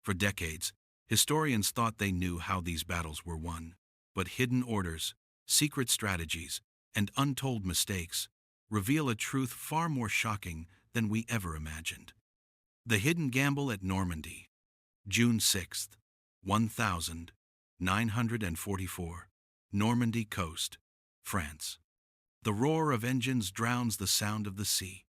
For decades, historians thought they knew how these battles were won. But hidden orders, secret strategies, and untold mistakes reveal a truth far more shocking than we ever imagined. The hidden gamble at Normandy, June 6, 1944, Normandy coast, France. The roar of engines drowns the sound of the sea.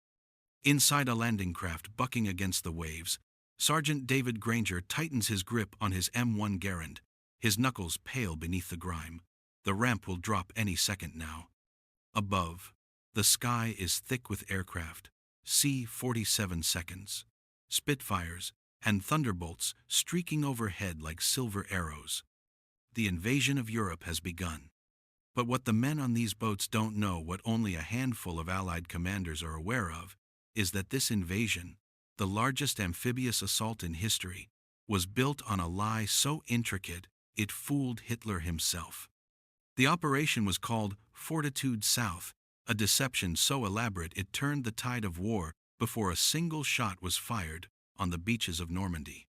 Inside a landing craft bucking against the waves, Sergeant David Granger tightens his grip on his M1 Garand, his knuckles pale beneath the grime. The ramp will drop any second now. Above, the sky is thick with aircraft, C-47 seconds, Spitfires, and Thunderbolts streaking overhead like silver arrows. The invasion of Europe has begun. But what the men on these boats don't know, what only a handful of Allied commanders are aware of, is that this invasion, the largest amphibious assault in history, was built on a lie so intricate it fooled Hitler himself. The operation was called Fortitude South, a deception so elaborate it turned the tide of war before a single shot was fired on the beaches of Normandy.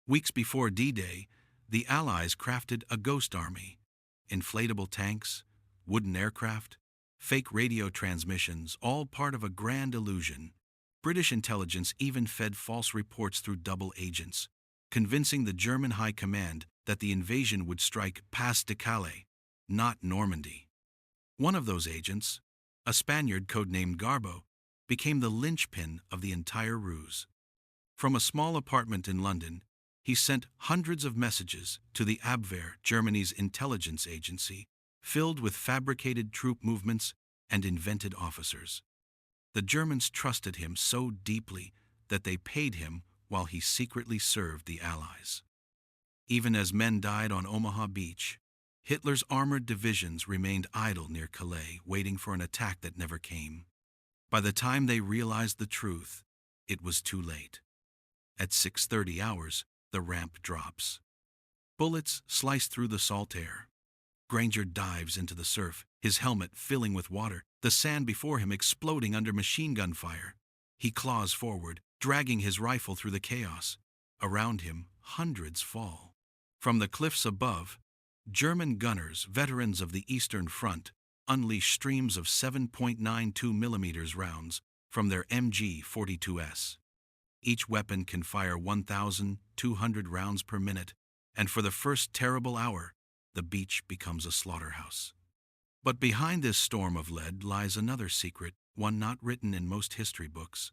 Weeks before D-Day, the Allies crafted a ghost army. Inflatable tanks, wooden aircraft, fake radio transmissions, all part of a grand illusion. British intelligence even fed false reports through double agents, convincing the German High Command that the invasion would strike Pas de Calais, not Normandy. One of those agents, a Spaniard codenamed Garbo, became the linchpin of the entire ruse. From a small apartment in London, he sent hundreds of messages to the Abwehr, Germany's intelligence agency, filled with fabricated troop movements and invented officers. The Germans trusted him so deeply that they paid him while he secretly served the Allies. Even as men died on Omaha Beach, Hitler's armored divisions remained idle near Calais, waiting for an attack that never came. By the time they realized the truth, it was too late. At 6:30 hours, the ramp drops. Bullets slice through the salt air. Granger dives into the surf, his helmet filling with water, the sand before him exploding under machine gun fire. He claws forward, dragging his rifle through the chaos. Around him, hundreds fall. From the cliffs above, German gunners, veterans of the Eastern Front, unleash streams of 7.92 mm rounds from their MG-42S. Each weapon can fire 1,200 rounds per minute, and for the first terrible hour, the beach becomes a slaughterhouse. But behind this storm of lead lies another secret, one not written in most history books.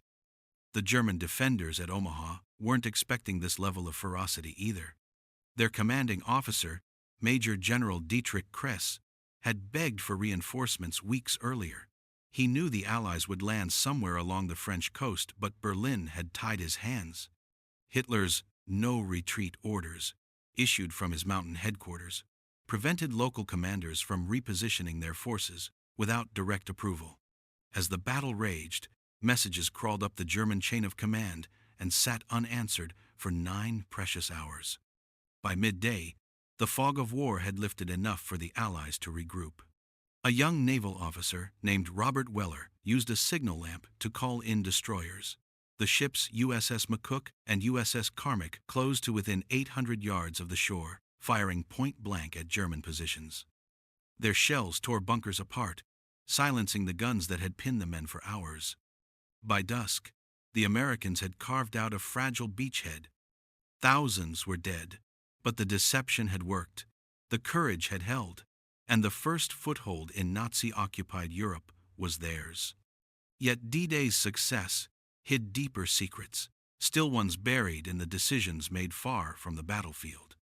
The German defenders at Omaha weren't expecting this level of ferocity either. Their commanding officer, Major General Dietrich Kress, had begged for reinforcements weeks earlier. He knew the Allies would land somewhere along the French coast, but Berlin had tied his hands. Hitler's no-retreat orders, issued from his mountain headquarters, prevented local commanders from repositioning their forces without direct approval. As the battle raged, messages crawled up the German chain of command and sat unanswered for 9 precious hours. By midday, the fog of war had lifted enough for the Allies to regroup. A young naval officer named Robert Weller used a signal lamp to call in destroyers. The ships USS McCook and USS Carmack closed to within 800 yards of the shore, firing point-blank at German positions. Their shells tore bunkers apart, silencing the guns that had pinned the men for hours. By dusk, the Americans had carved out a fragile beachhead. Thousands were dead, but the deception had worked, the courage had held, and the first foothold in Nazi-occupied Europe was theirs. Yet D-Day's success hid deeper secrets, still ones buried in the decisions made far from the battlefield.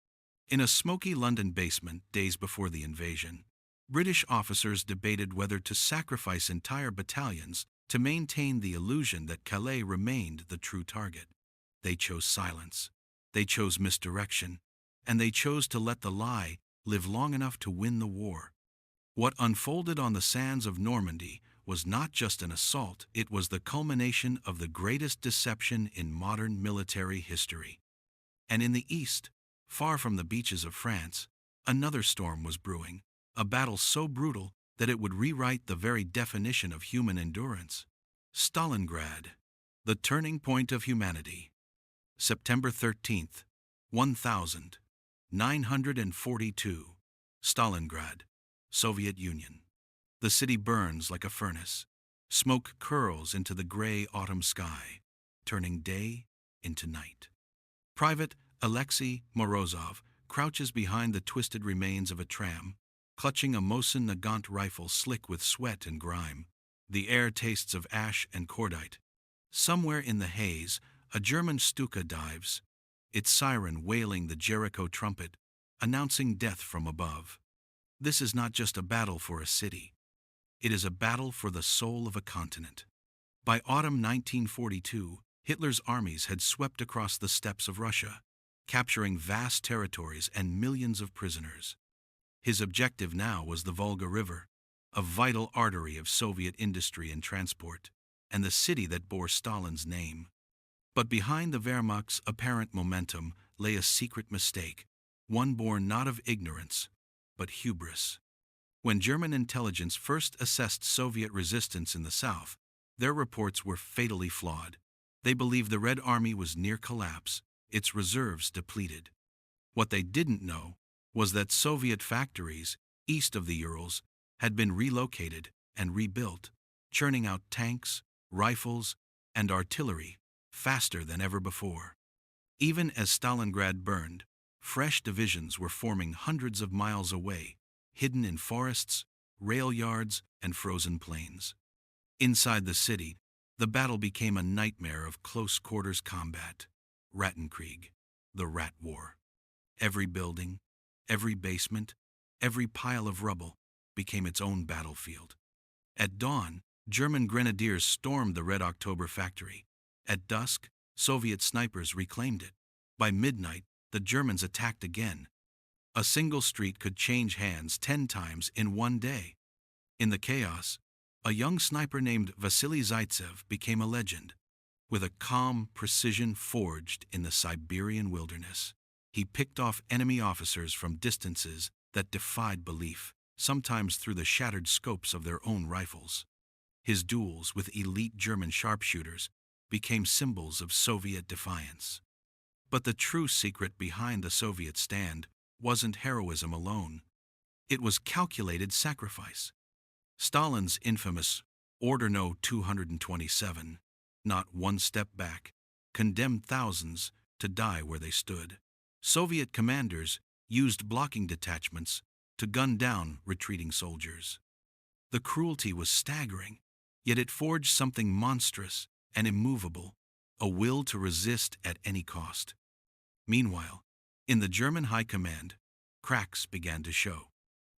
In a smoky London basement days before the invasion, British officers debated whether to sacrifice entire battalions to maintain the illusion that Calais remained the true target. They chose silence, they chose misdirection, and they chose to let the lie live long enough to win the war. What unfolded on the sands of Normandy was not just an assault, it was the culmination of the greatest deception in modern military history. And in the east, far from the beaches of France, another storm was brewing, a battle so brutal that it would rewrite the very definition of human endurance. Stalingrad, the turning point of humanity. September 13th, 1942. Stalingrad, Soviet Union. The city burns like a furnace. Smoke curls into the gray autumn sky, turning day into night. Private Alexei Morozov crouches behind the twisted remains of a tram, clutching a Mosin Nagant rifle slick with sweat and grime. The air tastes of ash and cordite. Somewhere in the haze, a German Stuka dives, its siren wailing the Jericho trumpet, announcing death from above. This is not just a battle for a city. It is a battle for the soul of a continent. By autumn 1942, Hitler's armies had swept across the steppes of Russia, capturing vast territories and millions of prisoners. His objective now was the Volga River, a vital artery of Soviet industry and transport, and the city that bore Stalin's name. But behind the Wehrmacht's apparent momentum lay a secret mistake, one born not of ignorance, but hubris. When German intelligence first assessed Soviet resistance in the south, their reports were fatally flawed. They believed the Red Army was near collapse, its reserves depleted. What they didn't know was that Soviet factories east of the Urals had been relocated and rebuilt, churning out tanks, rifles, and artillery faster than ever before. Even as Stalingrad burned, fresh divisions were forming hundreds of miles away, hidden in forests, rail yards, and frozen plains. Inside the city, the battle became a nightmare of close-quarters combat. Rattenkrieg, the Rat War. Every building, every basement, every pile of rubble became its own battlefield. At dawn, German grenadiers stormed the Red October factory. At dusk, Soviet snipers reclaimed it. By midnight, the Germans attacked again. A single street could change hands 10 times in one day. In the chaos, a young sniper named Vasily Zaitsev became a legend. With a calm precision forged in the Siberian wilderness, he picked off enemy officers from distances that defied belief, sometimes through the shattered scopes of their own rifles. His duels with elite German sharpshooters became symbols of Soviet defiance. But the true secret behind the Soviet stand wasn't heroism alone. It was calculated sacrifice. Stalin's infamous Order No. 227, not one step back, condemned thousands to die where they stood. Soviet commanders used blocking detachments to gun down retreating soldiers. The cruelty was staggering, yet it forged something monstrous and immovable, a will to resist at any cost. Meanwhile, in the German High Command, cracks began to show.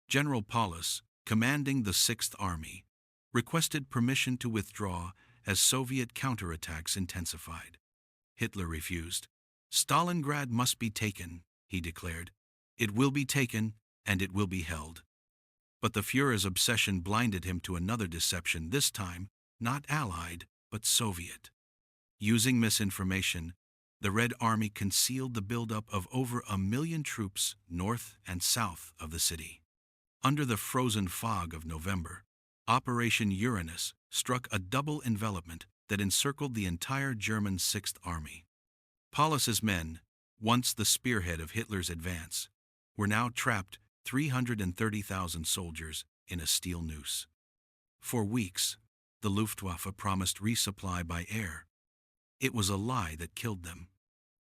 General Paulus, commanding the Sixth Army, requested permission to withdraw as Soviet counterattacks intensified. Hitler refused. Stalingrad must be taken, he declared. It will be taken, and it will be held. But the Führer's obsession blinded him to another deception, this time not Allied, but Soviet. Using misinformation, the Red Army concealed the buildup of over 1 million troops north and south of the city. Under the frozen fog of November, Operation Uranus struck a double envelopment that encircled the entire German Sixth Army. Paulus's men, once the spearhead of Hitler's advance, were now trapped 330,000 soldiers in a steel noose. For weeks, the Luftwaffe promised resupply by air. It was a lie that killed them.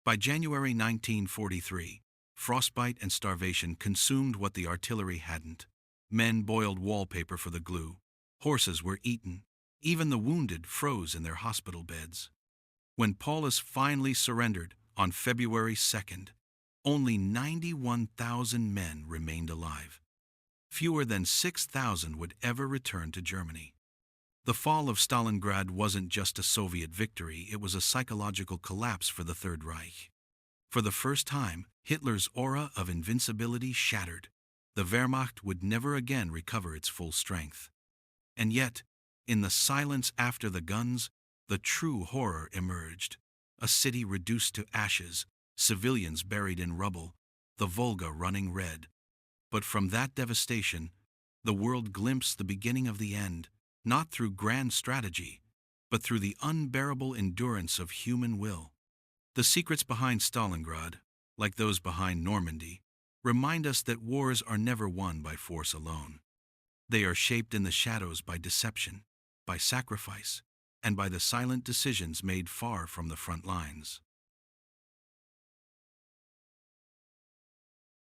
By January 1943, frostbite and starvation consumed what the artillery hadn't. Men boiled wallpaper for the glue. Horses were eaten. Even the wounded froze in their hospital beds. When Paulus finally surrendered on February 2nd, only 91,000 men remained alive. Fewer than 6,000 would ever return to Germany. The fall of Stalingrad wasn't just a Soviet victory, it was a psychological collapse for the Third Reich. For the first time, Hitler's aura of invincibility shattered. The Wehrmacht would never again recover its full strength. And yet, in the silence after the guns, the true horror emerged. A city reduced to ashes, civilians buried in rubble, the Volga running red. But from that devastation, the world glimpsed the beginning of the end, not through grand strategy, but through the unbearable endurance of human will. The secrets behind Stalingrad like those behind Normandy, remind us that wars are never won by force alone. They are shaped in the shadows by deception, by sacrifice, and by the silent decisions made far from the front lines.